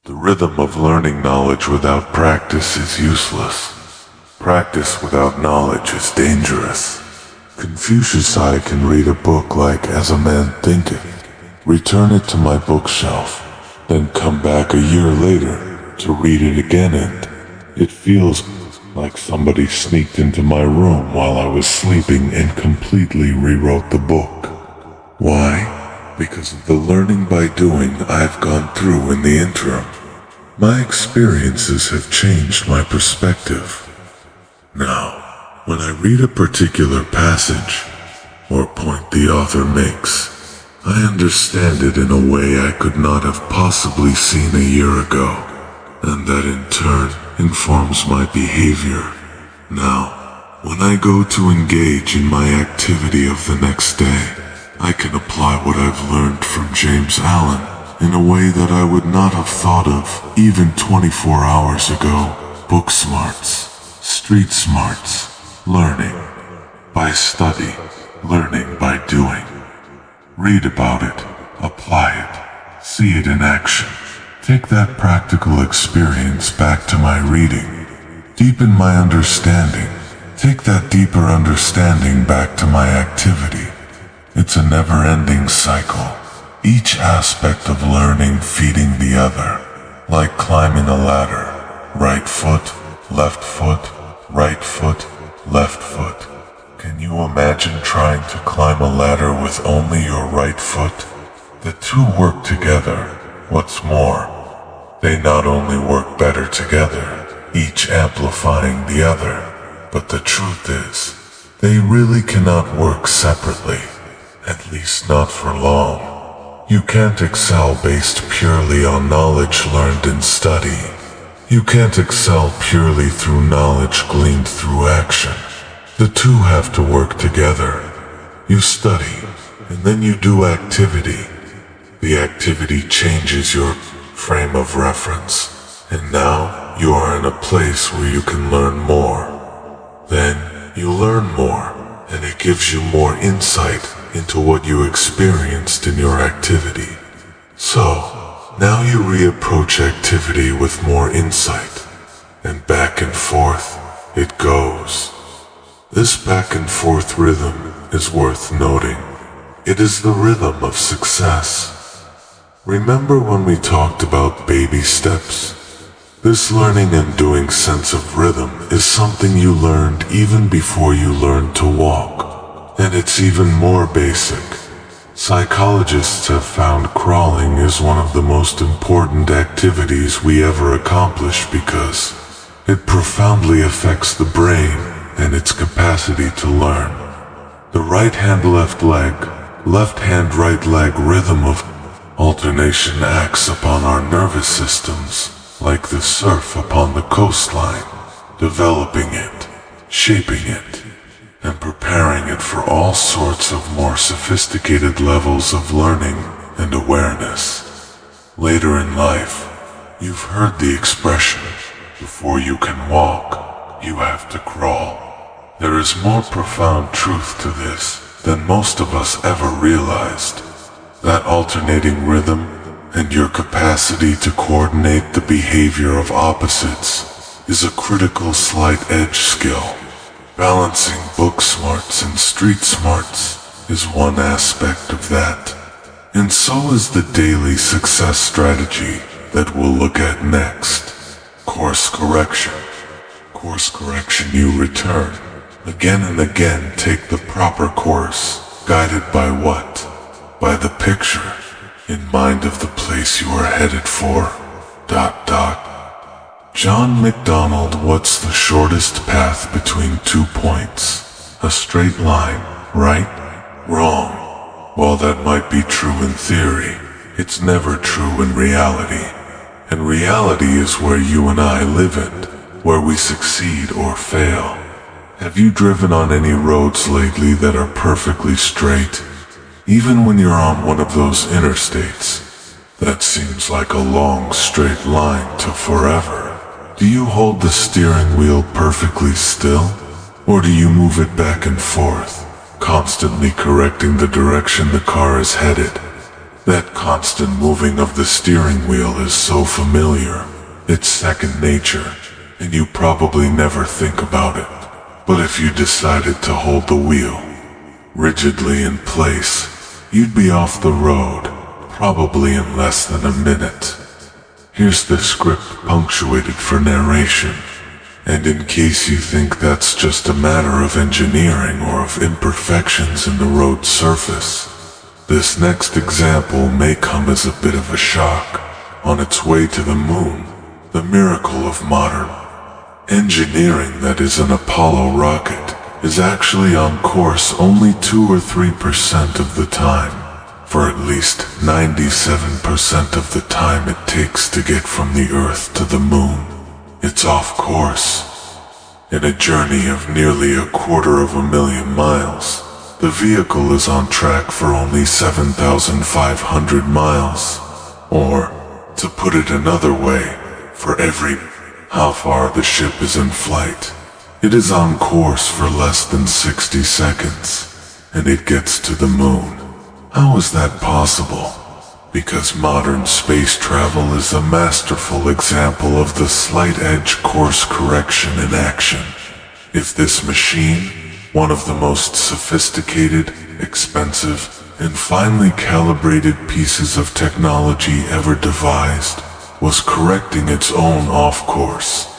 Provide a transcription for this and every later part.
The rhythm of learning knowledge without practice is useless. Practice without knowledge is dangerous. Confucius, I can read a book like As a Man Thinketh, return it to my bookshelf, then come back a year later to read it again, and it feels like somebody sneaked into my room while I was sleeping and completely rewrote the book. Why? Because of the learning by doing I've gone through in the interim. My experiences have changed my perspective. Now, when I read a particular passage or point the author makes, I understand it in a way I could not have possibly seen a year ago, and that in turn informs my behavior. Now, when I go to engage in my activity of the next day, I can apply what I've learned from James Allen in a way that I would not have thought of even 24 hours ago. Book smarts, street smarts, learning by study, learning by doing. Read about it, apply it, see it in action. Take that practical experience back to my reading. Deepen my understanding. Take that deeper understanding back to my activity. It's a never-ending cycle, each aspect of learning feeding the other, like climbing a ladder. Right foot, left foot, right foot, left foot. Can you imagine trying to climb a ladder with only your right foot? The two work together. What's more, they not only work better together, each amplifying the other, but the truth is, they really cannot work separately. At least not for long. You can't excel based purely on knowledge learned in study. You can't excel purely through knowledge gleaned through action. The two have to work together. You study, and then you do activity. The activity changes your frame of reference, and now you are in a place where you can learn more. Then you learn more, and it gives you more insight into what you experienced in your activity. So, now you reapproach activity with more insight, and back and forth it goes. This back and forth rhythm is worth noting. It is the rhythm of success. Remember when we talked about baby steps? This learning and doing sense of rhythm is something you learned even before you learned to walk. And it's even more basic. Psychologists have found crawling is one of the most important activities we ever accomplish because it profoundly affects the brain and its capacity to learn. The right hand, left leg, left hand, right leg rhythm of alternation acts upon our nervous systems like the surf upon the coastline, developing it, shaping it, and preparing it for all sorts of more sophisticated levels of learning and awareness. Later in life, you've heard the expression, before you can walk, you have to crawl. There is more profound truth to this than most of us ever realized. That alternating rhythm and your capacity to coordinate the behavior of opposites is a critical slight edge skill. Balancing book smarts and street smarts is one aspect of that. And so is the daily success strategy that we'll look at next. Course correction. Course correction, you return. Again and again take the proper course, guided by what? By the picture, in mind of the place you are headed for. ... John MacDonald, what's the shortest path between 2 points? A straight line, right? Wrong. While that might be true in theory, it's never true in reality. And reality is where you and I live in, where we succeed or fail. Have you driven on any roads lately that are perfectly straight? Even when you're on one of those interstates, that seems like a long straight line to forever. Do you hold the steering wheel perfectly still? Or do you move it back and forth, constantly correcting the direction the car is headed? That constant moving of the steering wheel is so familiar. It's second nature, and you probably never think about it. But if you decided to hold the wheel rigidly in place, you'd be off the road, probably in less than a minute. Here's the script punctuated for narration, and in case you think that's just a matter of engineering or of imperfections in the road surface, this next example may come as a bit of a shock. On its way to the moon, the miracle of modern engineering, that is an Apollo rocket, is actually on course only 2 or 3% of the time, for at least 97% of the time it takes to get from the Earth to the moon. It's off course. In a journey of nearly 250,000 miles, the vehicle is on track for only 7,500 miles. Or, to put it another way, for every how far the ship is in flight, it is on course for less than 60 seconds, and it gets to the moon. How is that possible? Because modern space travel is a masterful example of the slight edge course correction in action. If this machine, one of the most sophisticated, expensive, and finely calibrated pieces of technology ever devised, was correcting its own off-course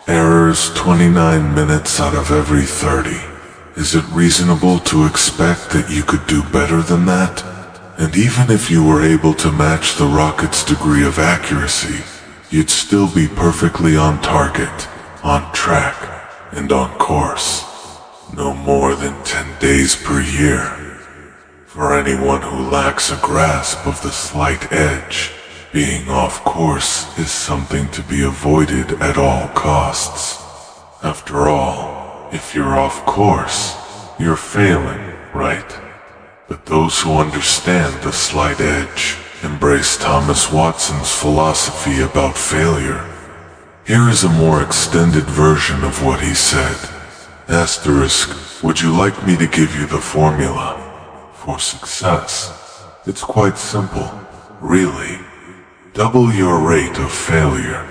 errors 29 minutes out of every 30, is it reasonable to expect that you could do better than that? And even if you were able to match the rocket's degree of accuracy, you'd still be perfectly on target, on track, and on course. No more than 10 days per year. For anyone who lacks a grasp of the slight edge, being off course is something to be avoided at all costs. After all, if you're off course, you're failing, right? But those who understand the slight edge embrace Thomas Watson's philosophy about failure. Here is a more extended version of what he said. Asterisk, would you like me to give you the formula for success? It's quite simple, really. Double your rate of failure.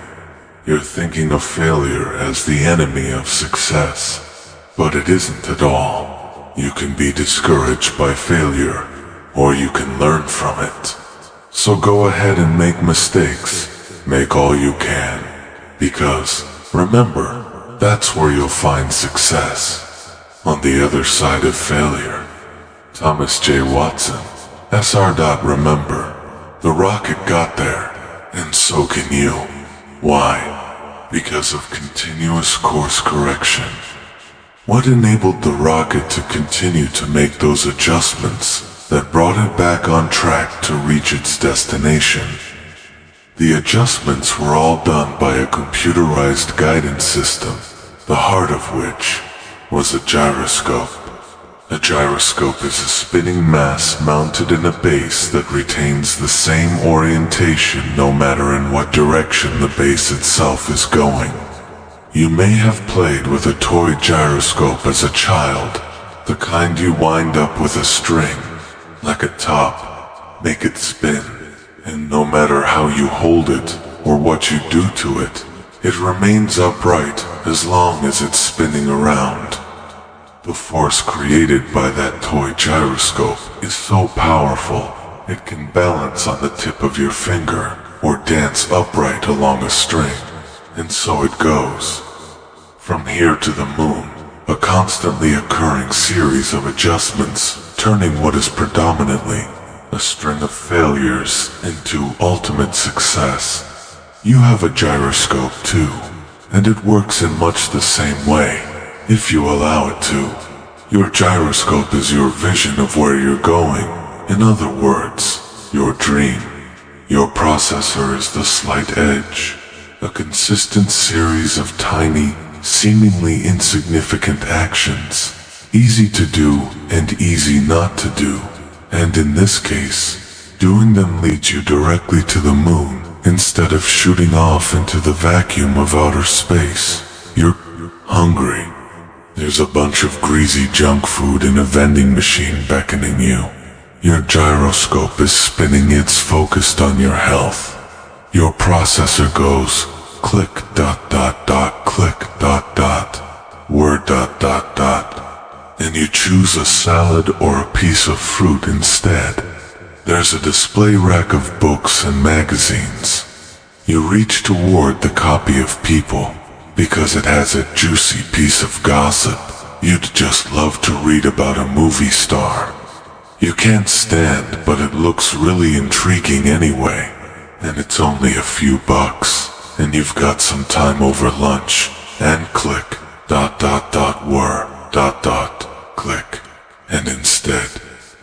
You're thinking of failure as the enemy of success, but it isn't at all. You can be discouraged by failure, or you can learn from it. So go ahead and make mistakes. Make all you can. Because, remember, that's where you'll find success. On the other side of failure. Thomas J. Watson, Sr. Remember, the rocket got there, and so can you. Why? Because of continuous course correction. What enabled the rocket to continue to make those adjustments that brought it back on track to reach its destination? The adjustments were all done by a computerized guidance system, the heart of which was a gyroscope. A gyroscope is a spinning mass mounted in a base that retains the same orientation no matter in what direction the base itself is going. You may have played with a toy gyroscope as a child, the kind you wind up with a string, like a top, make it spin, and no matter how you hold it or what you do to it, it remains upright as long as it's spinning around. The force created by that toy gyroscope is so powerful, it can balance on the tip of your finger or dance upright along a string, and so it goes. From here to the moon, a constantly occurring series of adjustments, turning what is predominantly a string of failures into ultimate success. You have a gyroscope too, and it works in much the same way. If you allow it to. Your gyroscope is your vision of where you're going. In other words, your dream. Your processor is the slight edge, a consistent series of tiny, seemingly insignificant actions, easy to do and easy not to do. And in this case, doing them leads you directly to the moon, instead of shooting off into the vacuum of outer space. You're hungry. There's a bunch of greasy junk food in a vending machine beckoning you. Your gyroscope is spinning, it's focused on your health. Your processor goes click ... click ... word ... and you choose a salad or a piece of fruit instead. There's a display rack of books and magazines. You reach toward the copy of People because it has a juicy piece of gossip you'd just love to read about a movie star. You can't stand, but it looks really intriguing anyway, and it's only a few bucks, and you've got some time over lunch, and click ... word ... click, and instead,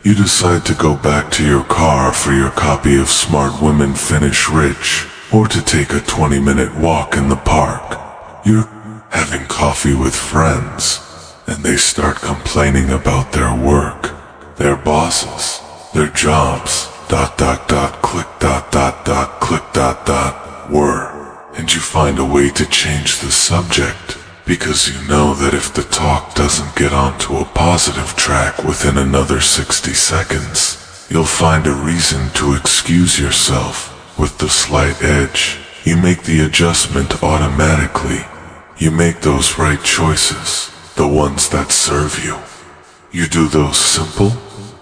you decide to go back to your car for your copy of Smart Women Finish Rich, or to take a 20-minute walk in the park. You're having coffee with friends, and they start complaining about their work, their bosses, their jobs, ... click ... click ... word, and you find a way to change the subject, because you know that if the talk doesn't get onto a positive track within another 60 seconds, you'll find a reason to excuse yourself. With the slight edge, you make the adjustment automatically. You make those right choices, the ones that serve you. You do those simple,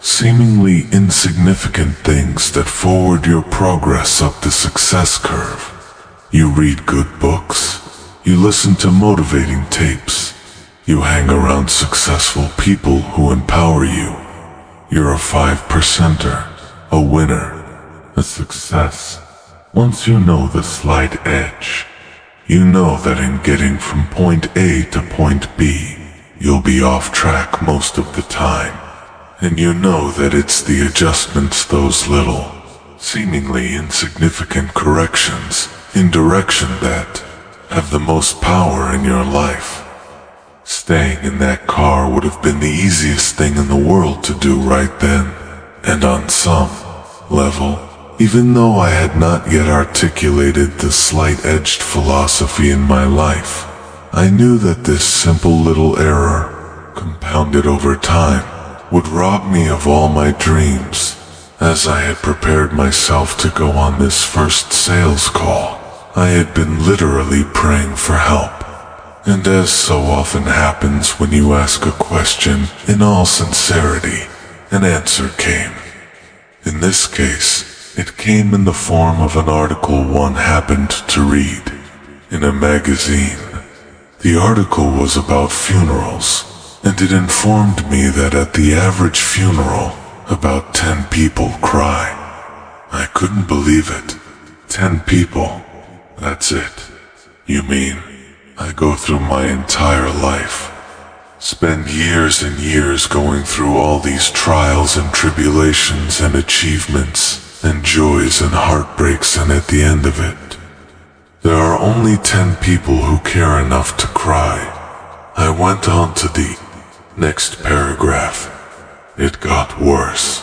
seemingly insignificant things that forward your progress up the success curve. You read good books. You listen to motivating tapes. You hang around successful people who empower you. You're a 5%er, a winner, a success. Once you know the slight edge, you know that in getting from point A to point B, you'll be off track most of the time. And you know that it's the adjustments, those little, seemingly insignificant corrections in direction that have the most power in your life. Staying in that car would have been the easiest thing in the world to do right then, and on some level, even though I had not yet articulated the slight-edged philosophy in my life, I knew that this simple little error, compounded over time, would rob me of all my dreams. As I had prepared myself to go on this first sales call, I had been literally praying for help. And as so often happens when you ask a question in all sincerity, an answer came. In this case, it came in the form of an article one happened to read in a magazine. The article was about funerals, and it informed me that at the average funeral, about 10 people cry. I couldn't believe it. 10 people. That's it. You mean, I go through my entire life, spend years and years going through all these trials and tribulations and achievements and joys and heartbreaks, and at the end of it, there are only 10 people who care enough to cry. I went on to the next paragraph. It got worse.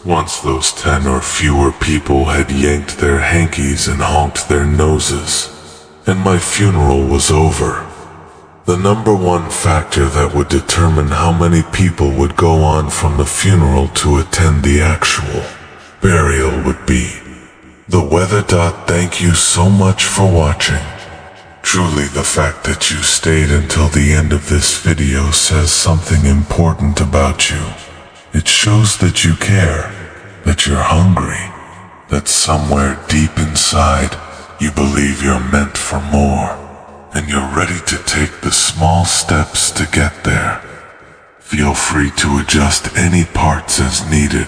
Once those 10 or fewer people had yanked their hankies and honked their noses, and my funeral was over, the number one factor that would determine how many people would go on from the funeral to attend the actual burial would be the weather. Thank you so much for watching. Truly, the fact that you stayed until the end of this video says something important about you. It shows that you care, that you're hungry, that somewhere deep inside you believe you're meant for more, and you're ready to take the small steps to get there. Feel free to adjust any parts as needed.